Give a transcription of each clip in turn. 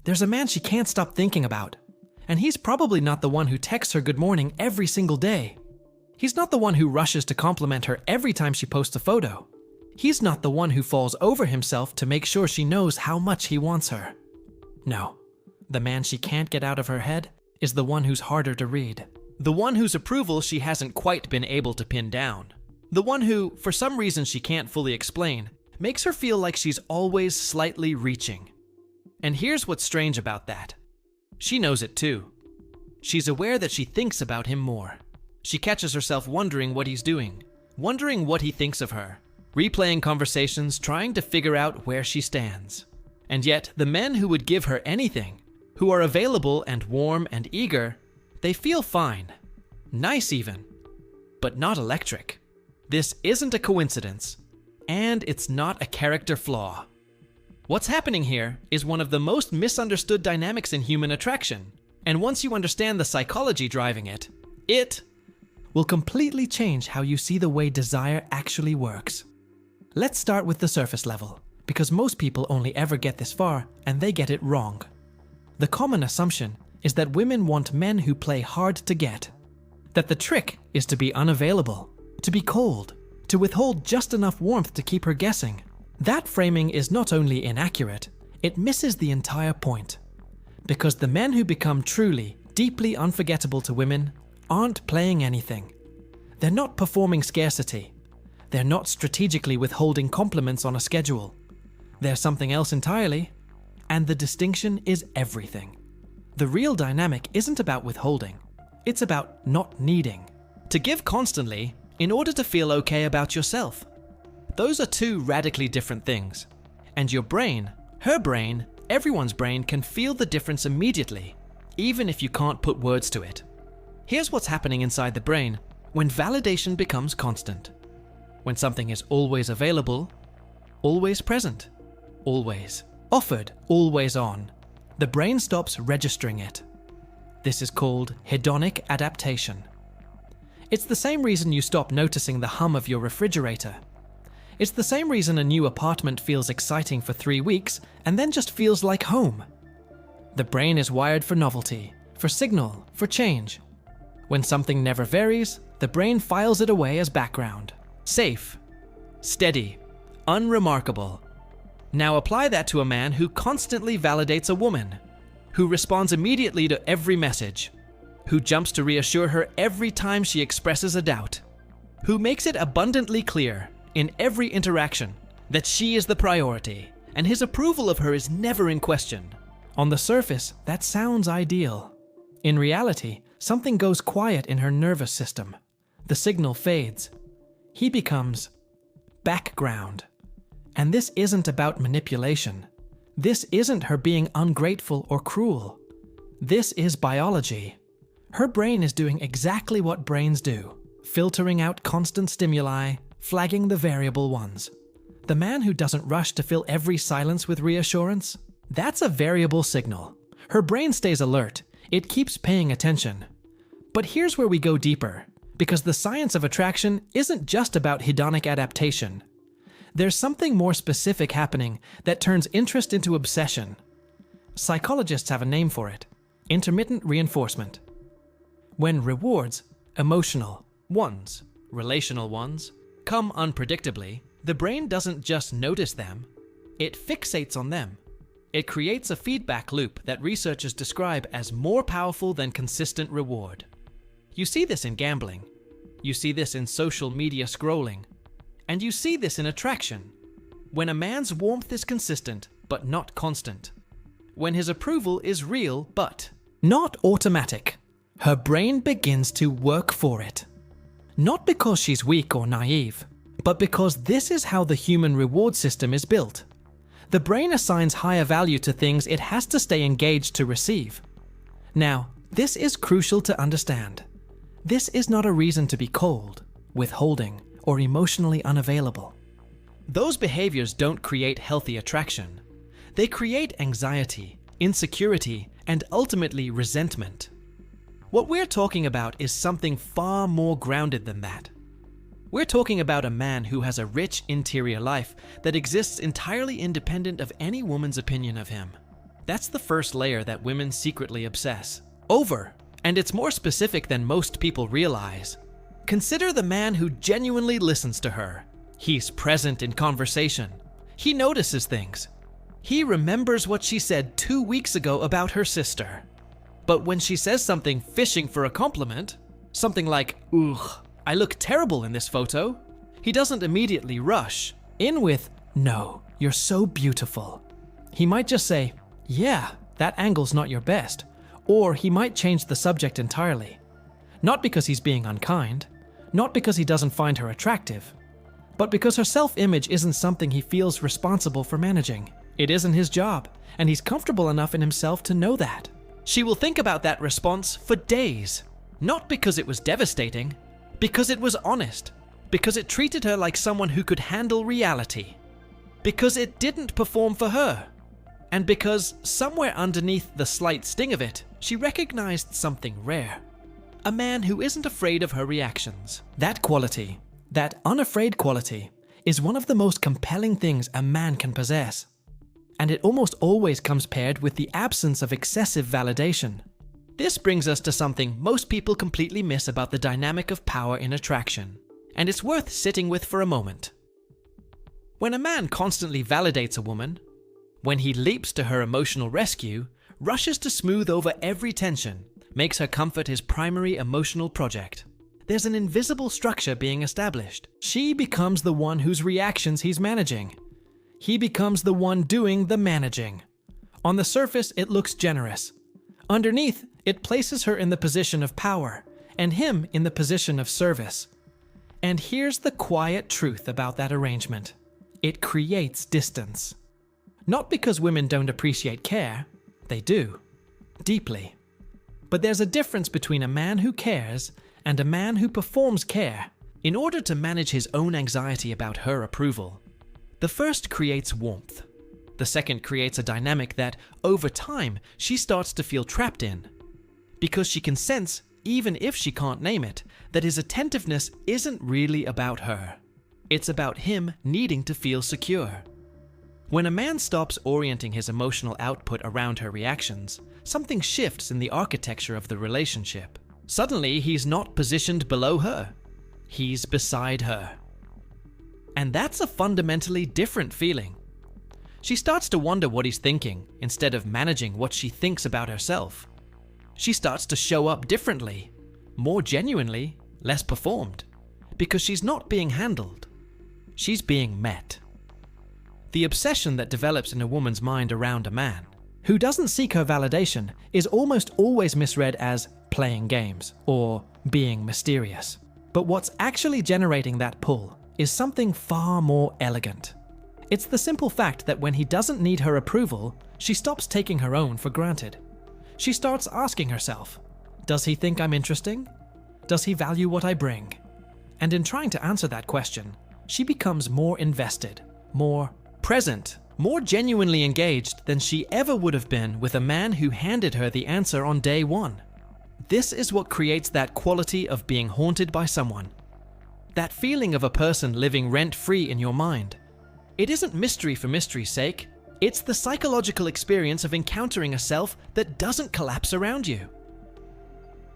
there's a man she can't stop thinking about. And he's probably not the one who texts her good morning every single day. He's not the one who rushes to compliment her every time she posts a photo. He's not the one who falls over himself to make sure she knows how much he wants her. No, the man she can't get out of her head is the one who's harder to read. The one whose approval she hasn't quite been able to pin down. The one who, for some reason she can't fully explain, makes her feel like she's always slightly reaching. And here's what's strange about that. She knows it too. She's aware that she thinks about him more. She catches herself wondering what he's doing, wondering what he thinks of her, replaying conversations, trying to figure out where she stands. And yet, the men who would give her anything, who are available and warm and eager, they feel fine. Nice even. But not electric. This isn't a coincidence. And it's not a character flaw. What's happening here is one of the most misunderstood dynamics in human attraction. And once you understand the psychology driving it, it will completely change how you see the way desire actually works. Let's start with the surface level, because most people only ever get this far, and they get it wrong. The common assumption is that women want men who play hard to get. That the trick is to be unavailable, to be cold, to withhold just enough warmth to keep her guessing. That framing is not only inaccurate, it misses the entire point. Because the men who become truly, deeply unforgettable to women aren't playing anything. They're not performing scarcity. They're not strategically withholding compliments on a schedule. They're something else entirely, and the distinction is everything. The real dynamic isn't about withholding. It's about not needing. To give constantly in order to feel okay about yourself. Those are two radically different things. And your brain, her brain, everyone's brain can feel the difference immediately, even if you can't put words to it. Here's what's happening inside the brain when validation becomes constant. When something is always available, always present, always offered, always on, the brain stops registering it. This is called hedonic adaptation. It's the same reason you stop noticing the hum of your refrigerator. It's the same reason a new apartment feels exciting for 3 weeks and then just feels like home. The brain is wired for novelty, for signal, for change. When something never varies, the brain files it away as background. Safe, steady, unremarkable. Now apply that to a man who constantly validates a woman, who responds immediately to every message, who jumps to reassure her every time she expresses a doubt, who makes it abundantly clear in every interaction that she is the priority, and his approval of her is never in question. On the surface, that sounds ideal. In reality, something goes quiet in her nervous system. The signal fades. He becomes background. And this isn't about manipulation. This isn't her being ungrateful or cruel. This is biology. Her brain is doing exactly what brains do, filtering out constant stimuli, flagging the variable ones. The man who doesn't rush to fill every silence with reassurance, that's a variable signal. Her brain stays alert. It keeps paying attention. But here's where we go deeper, because the science of attraction isn't just about hedonic adaptation. There's something more specific happening that turns interest into obsession. Psychologists have a name for it: intermittent reinforcement. When rewards, emotional ones, relational ones, come unpredictably, the brain doesn't just notice them, it fixates on them. It creates a feedback loop that researchers describe as more powerful than consistent reward. You see this in gambling. You see this in social media scrolling. And you see this in attraction. When a man's warmth is consistent, but not constant. When his approval is real, but not automatic. Her brain begins to work for it. Not because she's weak or naive, but because this is how the human reward system is built. The brain assigns higher value to things it has to stay engaged to receive. Now, this is crucial to understand. This is not a reason to be cold, withholding, or emotionally unavailable. Those behaviors don't create healthy attraction. They create anxiety, insecurity, and ultimately resentment. What we're talking about is something far more grounded than that. We're talking about a man who has a rich interior life that exists entirely independent of any woman's opinion of him. That's the first layer that women secretly obsess over, and it's more specific than most people realize. Consider the man who genuinely listens to her. He's present in conversation. He notices things. He remembers what she said 2 weeks ago about her sister. But when she says something fishing for a compliment, something like, "Ugh, I look terrible in this photo," he doesn't immediately rush in with, "No, you're so beautiful." He might just say, "Yeah, that angle's not your best," or he might change the subject entirely. Not because he's being unkind, not because he doesn't find her attractive, but because her self-image isn't something he feels responsible for managing. It isn't his job, and he's comfortable enough in himself to know that. She will think about that response for days, not because it was devastating, because it was honest, because it treated her like someone who could handle reality, because it didn't perform for her, and because somewhere underneath the slight sting of it, she recognized something rare. A man who isn't afraid of her reactions. That quality, that unafraid quality, is one of the most compelling things a man can possess. And it almost always comes paired with the absence of excessive validation. This brings us to something most people completely miss about the dynamic of power in attraction, and it's worth sitting with for a moment. When a man constantly validates a woman, when he leaps to her emotional rescue, rushes to smooth over every tension, makes her comfort his primary emotional project, there's an invisible structure being established. She becomes the one whose reactions he's managing. He becomes the one doing the managing. On the surface, it looks generous. Underneath, it places her in the position of power, and him in the position of service. And here's the quiet truth about that arrangement. It creates distance. Not because women don't appreciate care, they do, deeply. But there's a difference between a man who cares and a man who performs care in order to manage his own anxiety about her approval. The first creates warmth. The second creates a dynamic that, over time, she starts to feel trapped in. Because she can sense, even if she can't name it, that his attentiveness isn't really about her. It's about him needing to feel secure. When a man stops orienting his emotional output around her reactions, something shifts in the architecture of the relationship. Suddenly, he's not positioned below her. He's beside her. And that's a fundamentally different feeling. She starts to wonder what he's thinking instead of managing what she thinks about herself. She starts to show up differently, more genuinely, less performed, because she's not being handled. She's being met. The obsession that develops in a woman's mind around a man who doesn't seek her validation is almost always misread as playing games or being mysterious. But what's actually generating that pull is something far more elegant. It's the simple fact that when he doesn't need her approval, she stops taking her own for granted. She starts asking herself, does he think I'm interesting? Does he value what I bring? And in trying to answer that question, she becomes more invested, more present, more genuinely engaged than she ever would have been with a man who handed her the answer on day one. This is what creates that quality of being haunted by someone. That feeling of a person living rent-free in your mind. It isn't mystery for mystery's sake. It's the psychological experience of encountering a self that doesn't collapse around you.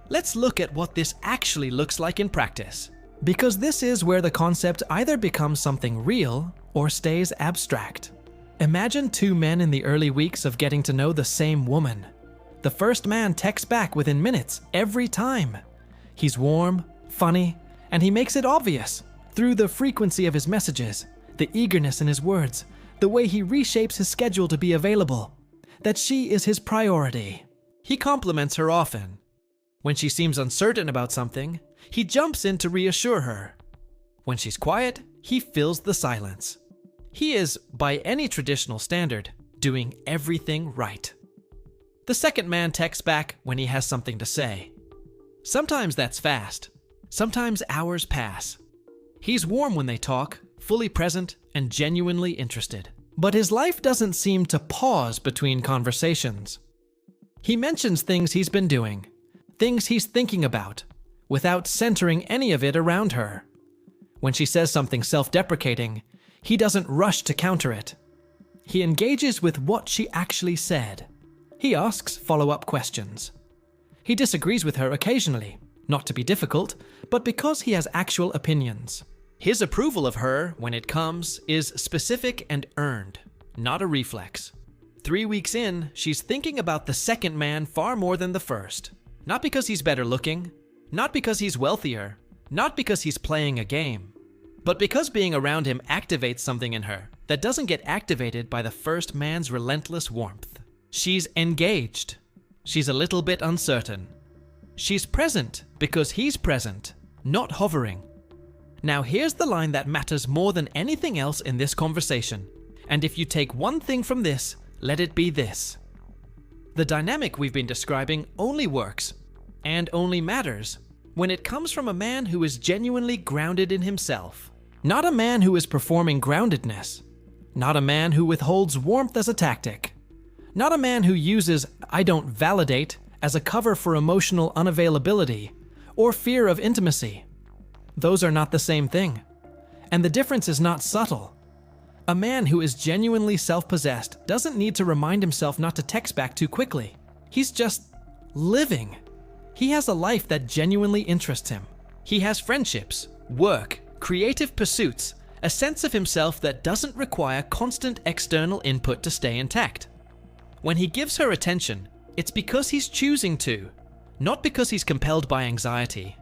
Let's look at what this actually looks like in practice, because this is where the concept either becomes something real or stays abstract. Imagine two men in the early weeks of getting to know the same woman. The first man texts back within minutes every time. He's warm, funny, and he makes it obvious through the frequency of his messages, the eagerness in his words, the way he reshapes his schedule to be available, that she is his priority. He compliments her often. When she seems uncertain about something, he jumps in to reassure her. When she's quiet, he fills the silence. He is, by any traditional standard, doing everything right. The second man texts back when he has something to say. Sometimes that's fast. Sometimes hours pass. He's warm when they talk, fully present and genuinely interested. But his life doesn't seem to pause between conversations. He mentions things he's been doing, things he's thinking about, without centering any of it around her. When she says something self-deprecating, he doesn't rush to counter it. He engages with what she actually said. He asks follow-up questions. He disagrees with her occasionally, not to be difficult, but because he has actual opinions. His approval of her, when it comes, is specific and earned, not a reflex. 3 weeks in, she's thinking about the second man far more than the first. Not because he's better looking, not because he's wealthier, not because he's playing a game, but because being around him activates something in her that doesn't get activated by the first man's relentless warmth. She's engaged. She's a little bit uncertain. She's present because he's present, not hovering. Now here's the line that matters more than anything else in this conversation. And if you take one thing from this, let it be this. The dynamic we've been describing only works, and only matters, when it comes from a man who is genuinely grounded in himself. Not a man who is performing groundedness. Not a man who withholds warmth as a tactic. Not a man who uses "I don't validate" as a cover for emotional unavailability or fear of intimacy. Those are not the same thing. And the difference is not subtle. A man who is genuinely self-possessed doesn't need to remind himself not to text back too quickly. He's just living. He has a life that genuinely interests him. He has friendships, work, creative pursuits, a sense of himself that doesn't require constant external input to stay intact. When he gives her attention, it's because he's choosing to, not because he's compelled by anxiety.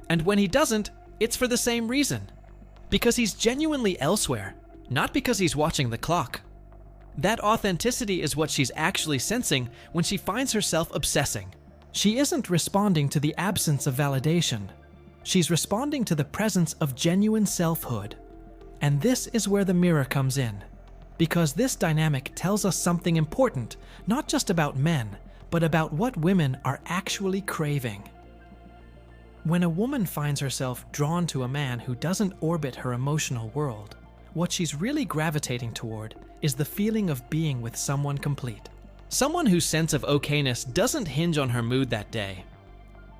And when he doesn't, it's for the same reason. Because he's genuinely elsewhere, not because he's watching the clock. That authenticity is what she's actually sensing when she finds herself obsessing. She isn't responding to the absence of validation. She's responding to the presence of genuine selfhood. And this is where the mirror comes in. Because this dynamic tells us something important, not just about men, but about what women are actually craving. When a woman finds herself drawn to a man who doesn't orbit her emotional world, what she's really gravitating toward is the feeling of being with someone complete. Someone whose sense of okayness doesn't hinge on her mood that day.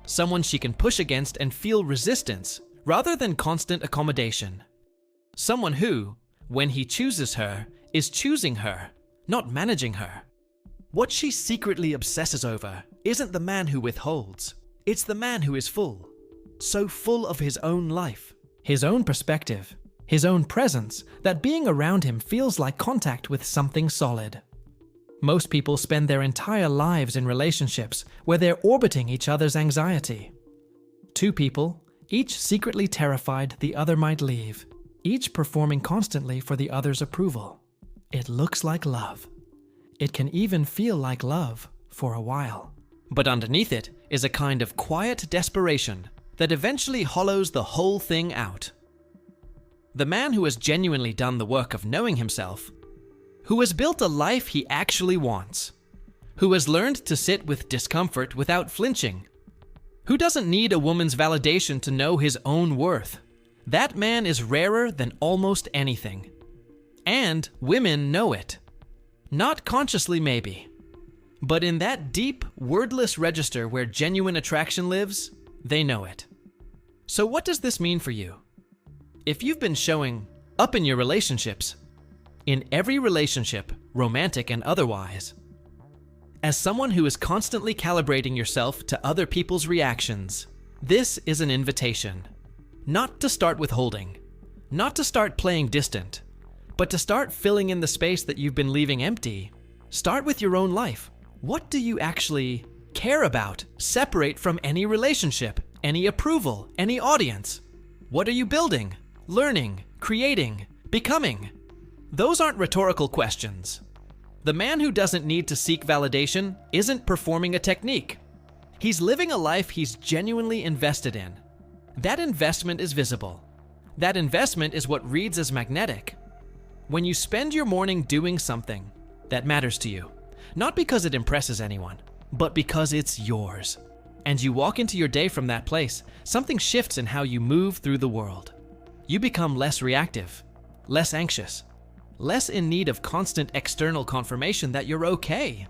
Someone she can push against and feel resistance, rather than constant accommodation. Someone who, when he chooses her, is choosing her, not managing her. What she secretly obsesses over isn't the man who withholds. It's the man who is full. So full of his own life, his own perspective, his own presence, that being around him feels like contact with something solid. Most people spend their entire lives in relationships where they're orbiting each other's anxiety. Two people, each secretly terrified the other might leave, each performing constantly for the other's approval. It looks like love. It can even feel like love for a while. But underneath it is a kind of quiet desperation that eventually hollows the whole thing out. The man who has genuinely done the work of knowing himself, who has built a life he actually wants, who has learned to sit with discomfort without flinching, who doesn't need a woman's validation to know his own worth. That man is rarer than almost anything. And women know it. Not consciously maybe, but in that deep, wordless register where genuine attraction lives, they know it. So what does this mean for you? If you've been showing up in your relationships, in every relationship, romantic and otherwise, as someone who is constantly calibrating yourself to other people's reactions, this is an invitation. Not to start withholding, not to start playing distant, but to start filling in the space that you've been leaving empty. Start with your own life. What do you actually care about? Separate from any relationship, any approval, any audience. What are you building, learning, creating, becoming? Those aren't rhetorical questions. The man who doesn't need to seek validation isn't performing a technique. He's living a life he's genuinely invested in. That investment is visible. That investment is what reads as magnetic. When you spend your morning doing something that matters to you, not because it impresses anyone, but because it's yours, and you walk into your day from that place, something shifts in how you move through the world. You become less reactive, less anxious, less in need of constant external confirmation that you're okay.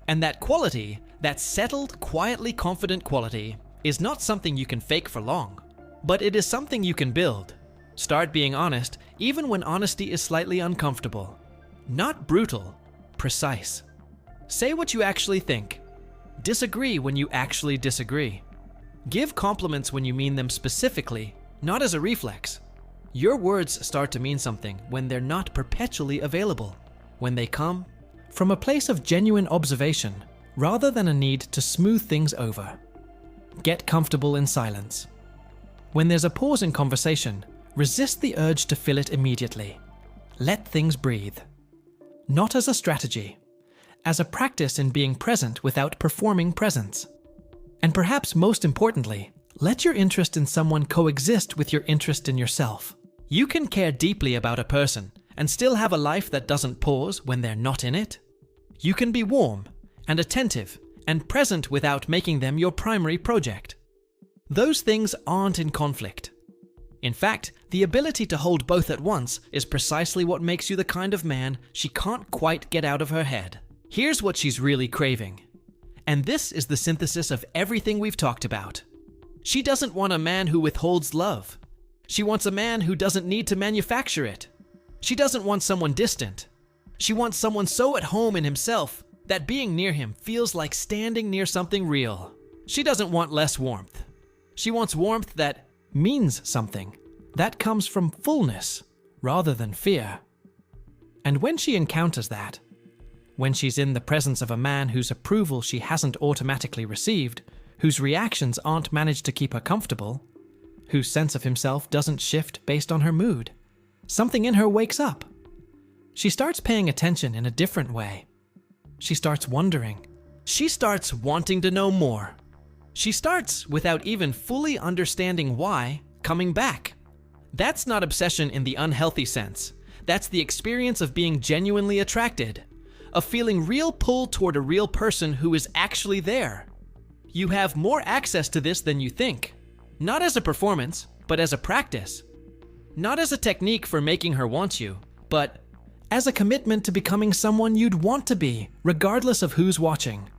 And that quality, that settled, quietly confident quality, is not something you can fake for long, but it is something you can build. Start being honest, even when honesty is slightly uncomfortable. Not brutal, precise. Say what you actually think. Disagree when you actually disagree. Give compliments when you mean them specifically, not as a reflex. Your words start to mean something when they're not perpetually available, when they come from a place of genuine observation rather than a need to smooth things over. Get comfortable in silence. When there's a pause in conversation, resist the urge to fill it immediately. Let things breathe. Not as a strategy, as a practice in being present without performing presence. And perhaps most importantly, let your interest in someone coexist with your interest in yourself. You can care deeply about a person and still have a life that doesn't pause when they're not in it. You can be warm and attentive and present without making them your primary project. Those things aren't in conflict. In fact, the ability to hold both at once is precisely what makes you the kind of man she can't quite get out of her head. Here's what she's really craving. And this is the synthesis of everything we've talked about. She doesn't want a man who withholds love. She wants a man who doesn't need to manufacture it. She doesn't want someone distant. She wants someone so at home in himself that being near him feels like standing near something real. She doesn't want less warmth. She wants warmth that means something, that comes from fullness rather than fear. And when she encounters that, when she's in the presence of a man whose approval she hasn't automatically received, whose reactions aren't managed to keep her comfortable, whose sense of himself doesn't shift based on her mood, something in her wakes up. She starts paying attention in a different way. She starts wondering. She starts wanting to know more. She starts, without even fully understanding why, coming back. That's not obsession in the unhealthy sense. That's the experience of being genuinely attracted, of feeling real pull toward a real person who is actually there. You have more access to this than you think. Not as a performance, but as a practice. Not as a technique for making her want you, but as a commitment to becoming someone you'd want to be, regardless of who's watching.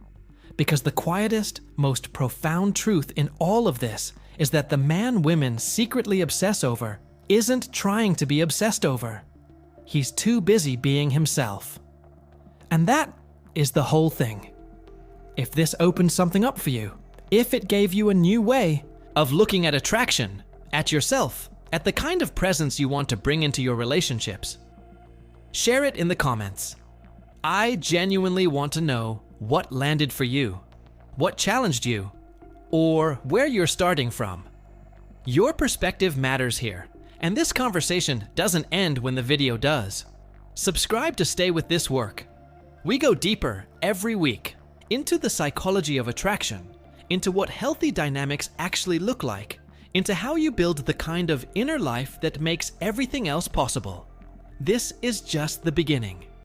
Because the quietest, most profound truth in all of this is that the man women secretly obsess over isn't trying to be obsessed over. He's too busy being himself. And that is the whole thing. If this opened something up for you, if it gave you a new way of looking at attraction, at yourself, at the kind of presence you want to bring into your relationships, share it in the comments. I genuinely want to know what landed for you, what challenged you, or where you're starting from. Your perspective matters here, and this conversation doesn't end when the video does. Subscribe to stay with this work. We go deeper every week into the psychology of attraction, into what healthy dynamics actually look like, into how you build the kind of inner life that makes everything else possible. This is just the beginning.